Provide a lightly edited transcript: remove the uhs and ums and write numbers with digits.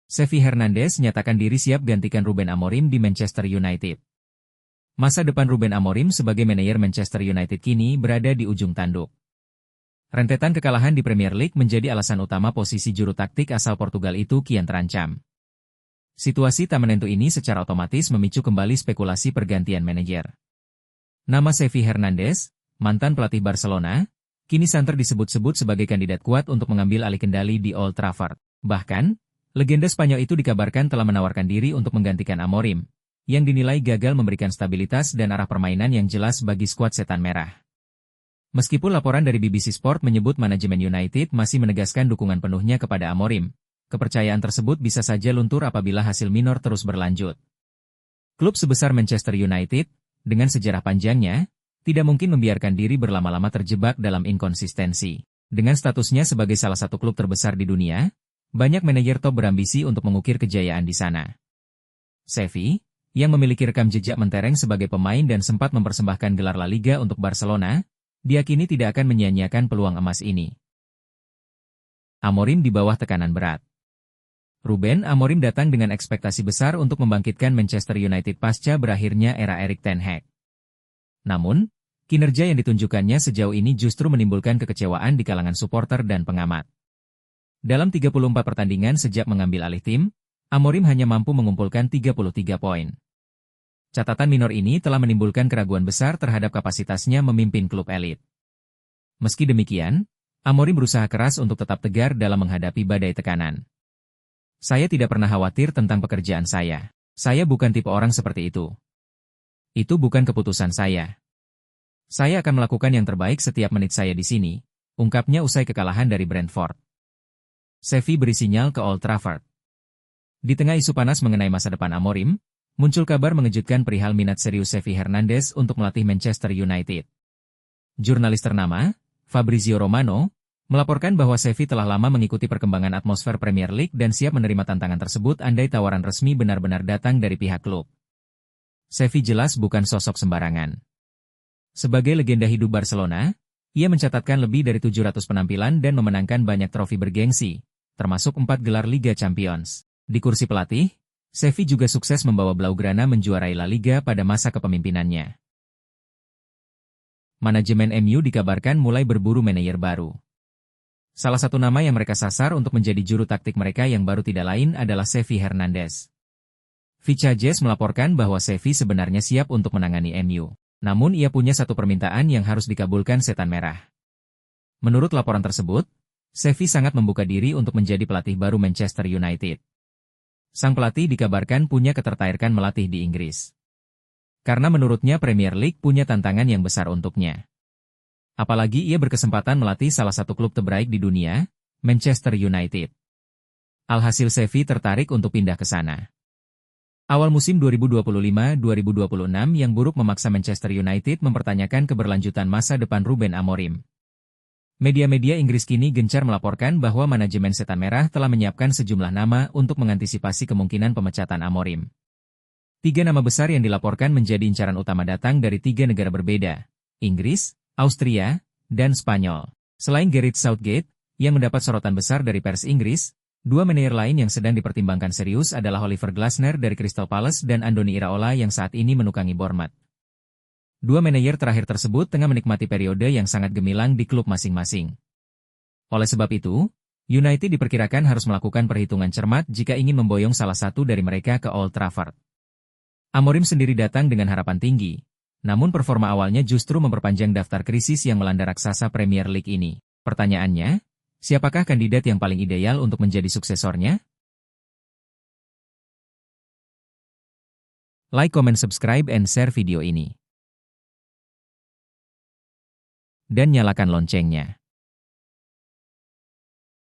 Xavi Hernandez nyatakan diri siap gantikan Ruben Amorim di Manchester United. Masa depan Ruben Amorim sebagai manajer Manchester United kini berada di ujung tanduk. Rentetan kekalahan di Premier League menjadi alasan utama posisi juru taktik asal Portugal itu kian terancam. Situasi tak menentu ini secara otomatis memicu kembali spekulasi pergantian manajer. Nama Xavi Hernandez, mantan pelatih Barcelona, kini santer disebut-sebut sebagai kandidat kuat untuk mengambil alih kendali di Old Trafford. Bahkan, legenda Spanyol itu dikabarkan telah menawarkan diri untuk menggantikan Amorim, yang dinilai gagal memberikan stabilitas dan arah permainan yang jelas bagi skuad Setan Merah. Meskipun laporan dari BBC Sport menyebut manajemen United masih menegaskan dukungan penuhnya kepada Amorim, kepercayaan tersebut bisa saja luntur apabila hasil minor terus berlanjut. Klub sebesar Manchester United, dengan sejarah panjangnya, tidak mungkin membiarkan diri berlama-lama terjebak dalam inkonsistensi. Dengan statusnya sebagai salah satu klub terbesar di dunia, banyak manajer top berambisi untuk mengukir kejayaan di sana. Xavi, yang memiliki rekam jejak mentereng sebagai pemain dan sempat mempersembahkan gelar La Liga untuk Barcelona, diyakini tidak akan menyia-nyiakan peluang emas ini. Amorim di bawah tekanan berat. Ruben Amorim datang dengan ekspektasi besar untuk membangkitkan Manchester United pasca berakhirnya era Erik ten Hag. Namun, kinerja yang ditunjukkannya sejauh ini justru menimbulkan kekecewaan di kalangan suporter dan pengamat. Dalam 34 pertandingan sejak mengambil alih tim, Amorim hanya mampu mengumpulkan 33 poin. Catatan minor ini telah menimbulkan keraguan besar terhadap kapasitasnya memimpin klub elit. Meski demikian, Amorim berusaha keras untuk tetap tegar dalam menghadapi badai tekanan. Saya tidak pernah khawatir tentang pekerjaan saya. Saya bukan tipe orang seperti itu. Itu bukan keputusan saya. Saya akan melakukan yang terbaik setiap menit saya di sini, ungkapnya usai kekalahan dari Brentford. Xavi beri sinyal ke Old Trafford. Di tengah isu panas mengenai masa depan Amorim, muncul kabar mengejutkan perihal minat serius Xavi Hernandez untuk melatih Manchester United. Jurnalis ternama, Fabrizio Romano, melaporkan bahwa Xavi telah lama mengikuti perkembangan atmosfer Premier League dan siap menerima tantangan tersebut andai tawaran resmi benar-benar datang dari pihak klub. Xavi jelas bukan sosok sembarangan. Sebagai legenda hidup Barcelona, ia mencatatkan lebih dari 700 penampilan dan memenangkan banyak trofi bergengsi, termasuk 4 gelar Liga Champions. Di kursi pelatih, Xavi juga sukses membawa Blaugrana menjuarai La Liga pada masa kepemimpinannya. Manajemen MU dikabarkan mulai berburu manajer baru. Salah satu nama yang mereka sasar untuk menjadi juru taktik mereka yang baru tidak lain adalah Xavi Hernandez. Vicajes melaporkan bahwa Xavi sebenarnya siap untuk menangani MU. Namun ia punya satu permintaan yang harus dikabulkan Setan Merah. Menurut laporan tersebut, Xavi sangat membuka diri untuk menjadi pelatih baru Manchester United. Sang pelatih dikabarkan punya ketertarikan melatih di Inggris. Karena menurutnya Premier League punya tantangan yang besar untuknya. Apalagi ia berkesempatan melatih salah satu klub terbaik di dunia, Manchester United. Alhasil Xavi tertarik untuk pindah ke sana. Awal musim 2025-2026 yang buruk memaksa Manchester United mempertanyakan keberlanjutan masa depan Ruben Amorim. Media-media Inggris kini gencar melaporkan bahwa manajemen Setan Merah telah menyiapkan sejumlah nama untuk mengantisipasi kemungkinan pemecatan Amorim. 3 nama besar yang dilaporkan menjadi incaran utama datang dari 3 negara berbeda, Inggris, Austria, dan Spanyol. Selain Gareth Southgate, yang mendapat sorotan besar dari pers Inggris, 2 manajer lain yang sedang dipertimbangkan serius adalah Oliver Glasner dari Crystal Palace dan Andoni Iraola yang saat ini menukangi Bournemouth. 2 manajer terakhir tersebut tengah menikmati periode yang sangat gemilang di klub masing-masing. Oleh sebab itu, United diperkirakan harus melakukan perhitungan cermat jika ingin memboyong salah satu dari mereka ke Old Trafford. Amorim sendiri datang dengan harapan tinggi. Namun performa awalnya justru memperpanjang daftar krisis yang melanda raksasa Premier League ini. Pertanyaannya, siapakah kandidat yang paling ideal untuk menjadi suksesornya? Like, comment, subscribe, and share video ini. Dan nyalakan loncengnya.